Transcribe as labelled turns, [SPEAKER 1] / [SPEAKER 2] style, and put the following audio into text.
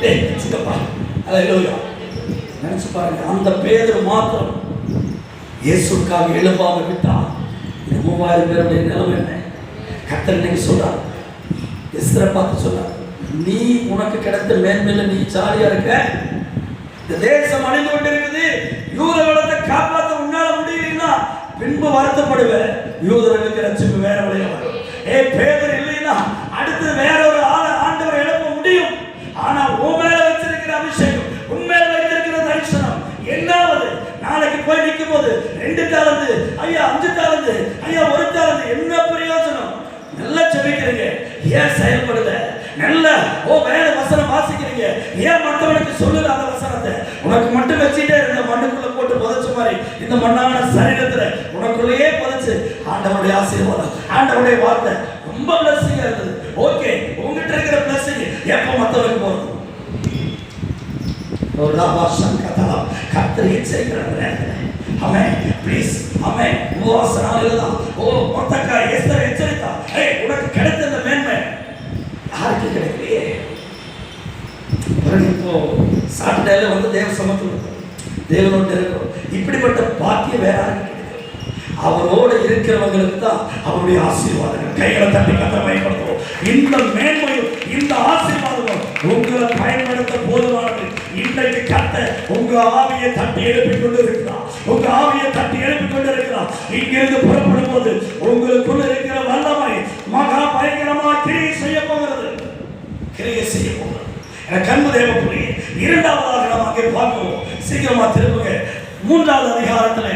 [SPEAKER 1] சித்தப்பா அல்லேலூயா. நினைச்சு பாருங்க, அந்த பேதுரு மாத்திரம் இயேசுக்காக எழுப்பாம விட்டா 3000 பேருடைய நிலைமை என்ன? கர்த்தர் இன்னைக்கு சொல்றார், எஸ்தரை பார்த்து சொல்றார், நீ உனக்கு கிடைத்த மேன்மையில நீ ஜாலியா இருக்க. இந்த தேசம் அழிந்து கொண்டிருக்குது, யூத வளத்தை காப்பாற்ற உன்னால முடியலன்னா பின்பு வருத்தப்படுவேன். யூதர்களுக்கு ரட்சிப்பு வேற வழியா வரும். பேதுரு இல்லைன்னா அடுத்து வேற ஒரு ஆண்டவரை எழுப்ப முடியும். ஆனா உன் மேல வச்சிருக்கிற அபிஷேகம், உன் மேல வைத்திருக்கிற தரிசனம் என்னாவது நாளைக்கு போய் நிற்கும் போது 2 தாலந்து ஐயா, 5 தாலந்து ஐயா, 1 தாலந்து, என்ன பிரயோஜனம்? நல்லா செபிக்கிறீங்க, ஏன் செயல்படல? நல்ல வேற வசனம் வாசிக்கிறீங்க, ஏன் மற்றவனுக்கு சொல்லல அந்த வசனத்தை? உனக்கு மட்டும் வச்சுட்டே இருந்த மண்ணுக்குள்ள போட்டு புதைச்ச மாதிரி இந்த மண்ணான சரீரத்துல உனக்குள்ளேயே புதைச்சு ஆண்டவருடைய ஆசீர்வாதம், ஆண்டவருடைய வார்த்தை ரொம்ப பிளஸிங்கா இருந்தது. ஓகே, உங்ககிட்ட இருக்கிற பிளஸிங் எப்ப மற்றவனுக்கு போறது? ஒரு ராபாஷன் கதா கர்த்தர் எச்சரிக்கிற நேரத்தில் ஆமென். Please amen. உபவாசனாலதான் மொத்தக்காய் எஸ்தர் எச்சரித்தா, உனக்கு கிடைத்த இந்த மேன்மை யாருக்கு கிடைக்கலையே? இப்போ சாட்டர்டேல வந்து தேவ சமத்துல தேவனோட இருக்கிறோம். இப்படிப்பட்ட பாக்கியம் வேற யாருக்கு கிடைக்கும்? அவரோடு இருக்கிறவங்களுக்கு தான் அவருடைய ஆசீர்வாதங்கள். கைகளை தட்டி கர்த்தரை பயன்படுத்துவோம். இந்த மேன்மையும் இந்த ஆசீர்வாதமும் உங்களை பயன்படுத்த போதுமானது. இன்றைக்கு கர்த்தர் உங்க ஆவியை தட்டி எழுப்பிக் கொண்டு இருக்கிறார். உங்க ஆவியை தட்டி எழுப்பிக் கொண்டு இருக்கிறார். இங்கிருந்து புறப்படும் போது உங்களுக்குள்ள இருக்கிற வல்லமை மகா பயங்கரமா கிரியை செய்ய போகிறது. கிரியை செய்ய போகிறது. கண்மு தேவ பிள்ளை, 2வதாக நாம் அங்கே பார்க்கிறோம். சீக்கிரமா திரும்புங்க. 3வது அதிகாரத்திலே